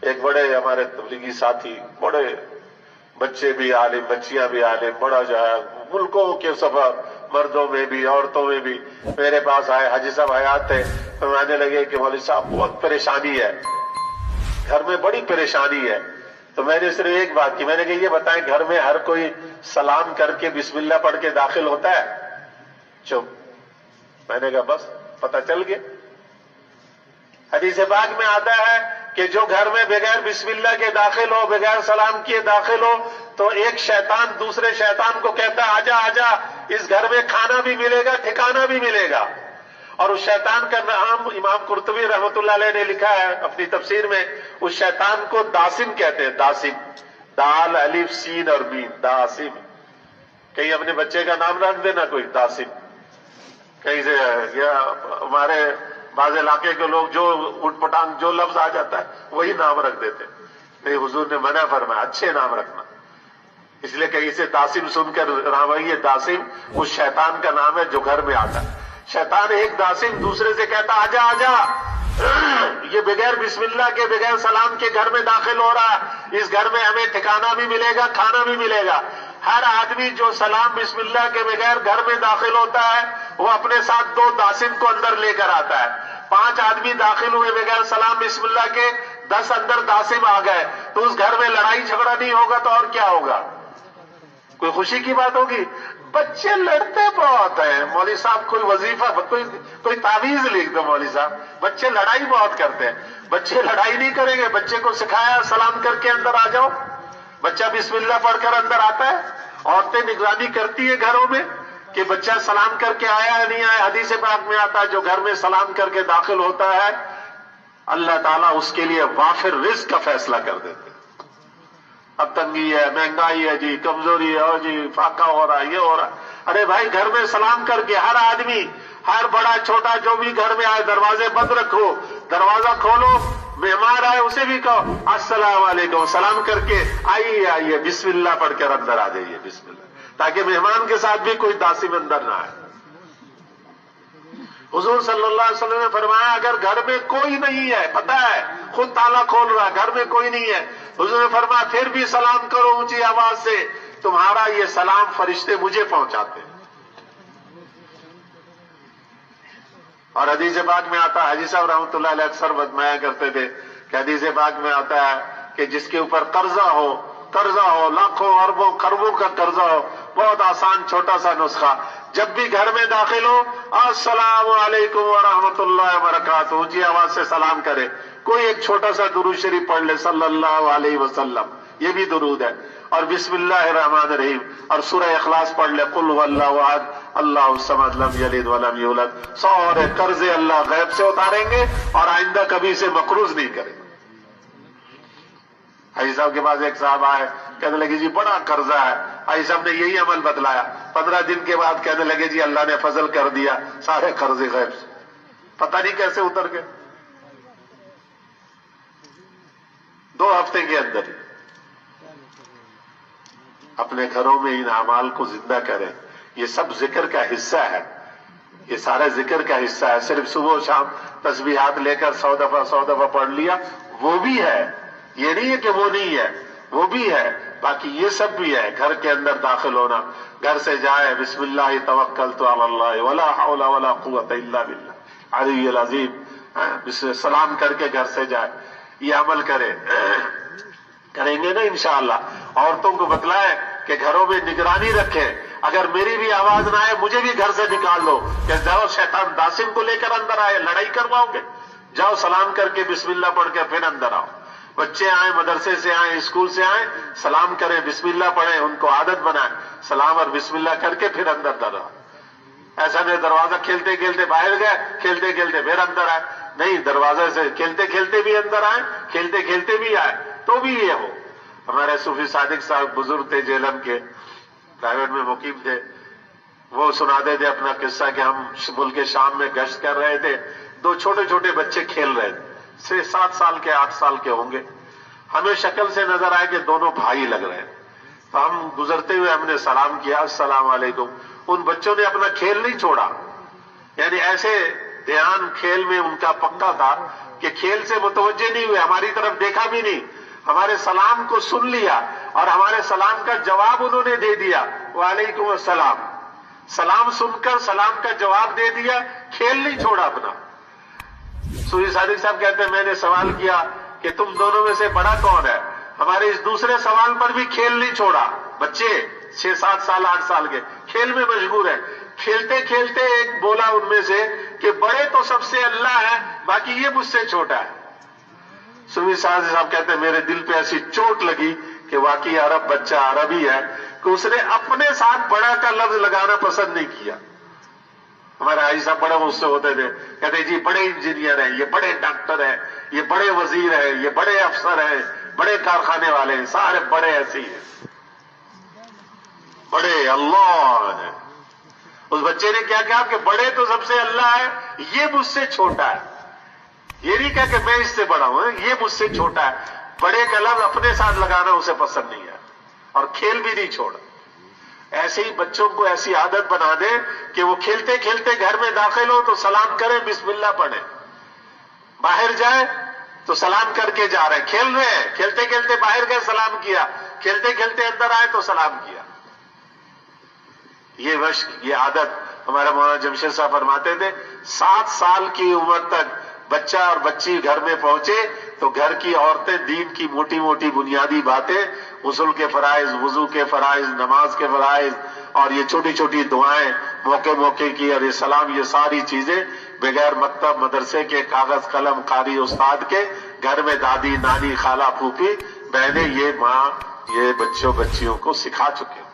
ایک بڑے ہمارے تبلیغی ساتھی، بڑے بچے بھی عالم، بچیاں بھی عالم، بڑا جو ہے ملکوں کے سفر، مردوں میں بھی عورتوں میں بھی، میرے پاس آئے، حاجی صاحب حیات تھے، فرمانے لگے کہ مولوی صاحب بہت پریشانی ہے، گھر میں بڑی پریشانی ہے۔ تو میں نے صرف ایک بات کی، میں نے کہا یہ بتائیں گھر میں ہر کوئی سلام کر کے بسم اللہ پڑھ کے داخل ہوتا ہے؟ چپ۔ میں نے کہا بس پتہ چل گیا۔ حدیث پاک میں آتا ہے کہ جو گھر میں بغیر بسم اللہ کے داخل ہو، بغیر سلام کیے داخل ہو، تو ایک شیطان دوسرے شیطان کو کہتا ہے آجا آجا، اس گھر میں کھانا بھی ملے گا، ٹھکانہ بھی ملے گا۔ اور اس شیطان کا نام امام قرطبی رحمۃ اللہ علیہ نے لکھا ہے اپنی تفسیر میں، اس شیطان کو داسم کہتے ہیں، داسم، دال الف سین اور میم، داسم۔ کہیں اپنے بچے کا نام رکھ دینا کوئی داسم، کہیں سے یا ہمارے بعض علاقے کے لوگ جو اٹھ پٹانگ جو لفظ آ جاتا ہے وہی نام رکھ دیتے۔ نہیں، حضور نے منع فرمایا اچھے نام رکھنا، اس لیے کہیں سے داسم سن کر راوی داسم اس شیطان کا نام ہے جو گھر میں آتا ہے۔ شیطان ایک داسم دوسرے سے کہتا آجا آجا، یہ بغیر بسم اللہ کے بغیر سلام کے گھر میں داخل ہو رہا ہے، اس گھر میں ہمیں ٹھکانہ بھی ملے گا، کھانا بھی ملے گا۔ ہر آدمی جو سلام بسم اللہ کے بغیر گھر میں داخل ہوتا ہے وہ اپنے ساتھ 2 داسم کو اندر لے کر آتا ہے۔ 5 آدمی داخل ہوئے بغیر سلام بسم اللہ کے، 10 اندر داسم آ گئے، تو اس گھر میں لڑائی جھگڑا نہیں ہوگا تو اور کیا ہوگا؟ کوئی خوشی کی بات ہوگی؟ بچے لڑتے بہت ہیں مولوی صاحب، کوئی وظیفہ کوئی تعویذ لکھ دو مولوی صاحب، بچے لڑائی بہت کرتے ہیں۔ بچے لڑائی نہیں کریں گے، بچے کو سکھایا سلام کر کے اندر آ جاؤ، بچہ بسم اللہ پڑھ کر اندر آتا ہے۔ عورتیں نگرانی کرتی ہیں گھروں میں کہ بچہ سلام کر کے آیا ہے نہیں آیا۔ حدیث پاک میں آتا ہے جو گھر میں سلام کر کے داخل ہوتا ہے اللہ تعالیٰ اس کے لیے وافر رزق کا فیصلہ کر دیتے۔ اب تنگی ہے، مہنگائی ہے جی، کمزوری ہے، اور جی فاقہ ہو رہا ہے، یہ ہو رہا ہے۔ ارے بھائی گھر میں سلام کر کے ہر آدمی، ہر بڑا چھوٹا جو بھی گھر میں آئے دروازے بند رکھو، دروازہ کھولو، مہمان آئے اسے بھی کہو السلام علیکم، سلام کر کے آئیے آئیے، بسم اللہ پڑھ کر اندر آ جائیے، بسم اللہ، تاکہ مہمان کے ساتھ بھی کوئی داسم اندر نہ آئے۔ حضور صلی اللہ علیہ وسلم نے فرمایا اگر گھر میں کوئی نہیں ہے، پتہ ہے خود تالا کھول رہا ہے، گھر میں کوئی نہیں ہے، حضور نے فرمایا پھر بھی سلام کرو اونچی آواز سے، تمہارا یہ سلام فرشتے مجھے پہنچاتے ہیں۔ اور حدیث پاک میں آتا ہے، حاجی صاحب رحمۃ اللہ علیہ اکثر بتمایا کرتے تھے کہ حدیث پاک میں آتا ہے کہ جس کے اوپر قرضہ ہو لاکھوں اربوں خربوں کا قرضہ ہو، بہت آسان چھوٹا سا نسخہ، جب بھی گھر میں داخل ہو السلام علیکم ورحمۃ اللہ وبرکاتہ، اونچی آواز سے سلام کرے، کوئی ایک چھوٹا سا درود شریف پڑھ لے صلی اللہ علیہ وسلم، یہ بھی درود ہے، اور بسم اللہ الرحمن الرحیم، اور سورہ اخلاص پڑھ لے، قل هو اللہ احد اللہ الصمد لم یلد ولم یولد، سارے قرضے اللہ غیب سے اتاریں گے اور آئندہ کبھی سے مقروض نہیں کریں گے۔ حاجی صاحب کے پاس ایک صاحب آئے، کہنے لگے جی بڑا قرضہ ہے، حاجی صاحب نے یہی عمل بتلایا، 15 دن کے بعد کہنے لگے جی اللہ نے فضل کر دیا، سارے قرضے غیب سے، پتہ نہیں کیسے اتر گئے، 2 ہفتے کے اندر ہی۔ اپنے گھروں میں ان اعمال کو زندہ کریں، یہ سب ذکر کا حصہ ہے، یہ سارا ذکر کا حصہ ہے، صرف صبح و شام تسبیحات لے کر 100 دفعہ پڑھ لیا وہ بھی ہے، یہ نہیں ہے کہ وہ نہیں ہے، وہ بھی ہے، باقی یہ سب بھی ہے۔ گھر کے اندر داخل ہونا، گھر سے جائے بسم اللہ توکلت علی اللہ ولا حول ولا قوت الا باللہ العلی العظیم، سلام کر کے گھر سے جائے، یہ عمل کریں گے نا انشاءاللہ۔ عورتوں کو بتلائے کہ گھروں میں نگرانی رکھیں، اگر میری بھی آواز نہ آئے مجھے بھی گھر سے نکال دو، کہ جاؤ شیطان داسم کو لے کر اندر آئے، لڑائی کرواؤ گے، جاؤ سلام کر کے بسم اللہ پڑھ کے پھر اندر آؤ۔ بچے آئیں، مدرسے سے آئیں، اسکول سے آئیں، سلام کریں، بسم اللہ پڑھیں، ان کو عادت بنائیں، سلام اور بسم اللہ کر کے پھر اندر آؤ۔ ایسا نہیں دروازہ کھیلتے کھیلتے باہر گئے، کھیلتے کھیلتے پھر اندر آئے، نہیں، دروازے سے کھیلتے کھیلتے بھی اندر آئے، کھیلتے کھیلتے بھی آئے تو بھی یہ ہو۔ ہمارے صوفی صادق صاحب بزرگ تھے، جیلم کے، پرائیویٹ میں مقیم تھے، وہ سناتے تھے اپنا قصہ کہ ہم ملک شام میں گشت کر رہے تھے، 2 چھوٹے چھوٹے بچے کھیل رہے تھے، 7 سال کے 8 سال کے ہوں گے، ہمیں شکل سے نظر آئے کہ دونوں بھائی لگ رہے ہیں، تو ہم گزرتے ہوئے ہم نے سلام کیا السلام علیکم، ان بچوں نے اپنا کھیل نہیں چھوڑا، یعنی ایسے دھیان کھیل میں ان کا پکا تھا، کہ کھیل سے متوجہ نہیں ہوئے، ہماری طرف دیکھا بھی نہیں، ہمارے سلام کو سن لیا اور ہمارے سلام کا جواب انہوں نے دے دیا، وعلیکم السلام، سلام سن کر سلام کا جواب دے دیا، کھیل نہیں چھوڑا اپنا۔ سوری صادق صاحب کہتے ہیں میں نے سوال کیا کہ تم دونوں میں سے بڑا کون ہے؟ ہمارے اس دوسرے سوال پر بھی کھیل نہیں چھوڑا۔ بچے 6 7 سال 8 سال کے کھیل میں مشغول ہیں، کھیلتے کھیلتے ایک بولا ان میں سے کہ بڑے تو سب سے اللہ ہے، باقی یہ مجھ سے چھوٹا ہے۔ سوری صادق صاحب کہتے ہیں میرے دل پہ ایسی چوٹ لگی کہ واقعی عرب بچہ عربی ہے کہ اس نے اپنے ساتھ بڑا کا لفظ لگانا پسند نہیں کیا۔ ہمارے حاجی صاحب بڑے مجھ سے ہوتے تھے، کہتے جی بڑے انجینئر ہیں، یہ بڑے ڈاکٹر ہیں، یہ بڑے وزیر ہیں، یہ بڑے افسر ہیں، بڑے کارخانے والے ہیں، سارے بڑے ایسے ہی ہیں، بڑے اللہ ہیں۔ اس بچے نے کیا کہا کہ بڑے تو سب سے اللہ ہے، یہ مجھ سے چھوٹا ہے۔ یہ نہیں کہا کہ میں اس سے بڑا ہوں، یہ مجھ سے چھوٹا ہے۔ بڑے کا لفظ اپنے ساتھ لگانا اسے پسند نہیں ہے اور کھیل بھی نہیں چھوڑا۔ ایسے ہی بچوں کو ایسی عادت بنا دے کہ وہ کھیلتے کھیلتے گھر میں داخل ہو تو سلام کریں، بسم اللہ پڑھیں، باہر جائے تو سلام کر کے جا رہے ہیں، کھیل رہے ہیں، کھیلتے کھیلتے باہر گئے سلام کیا، کھیلتے کھیلتے اندر آئے تو سلام کیا۔ یہ مشق، یہ عادت ہمارے مولانا جمشید صاحب فرماتے تھے 7 سال کی عمر تک بچہ اور بچی گھر میں پہنچے تو گھر کی عورتیں دین کی موٹی موٹی بنیادی باتیں، غسل کے فرائض، وضو کے فرائض، نماز کے فرائض اور یہ چھوٹی چھوٹی دعائیں موقع موقع کی اور یہ سلام، یہ ساری چیزیں بغیر مکتب مدرسے کے، کاغذ قلم قاری استاد کے، گھر میں دادی نانی خالہ پھوپھی بہنیں، یہ ماں یہ بچوں بچیوں کو سکھا چکے۔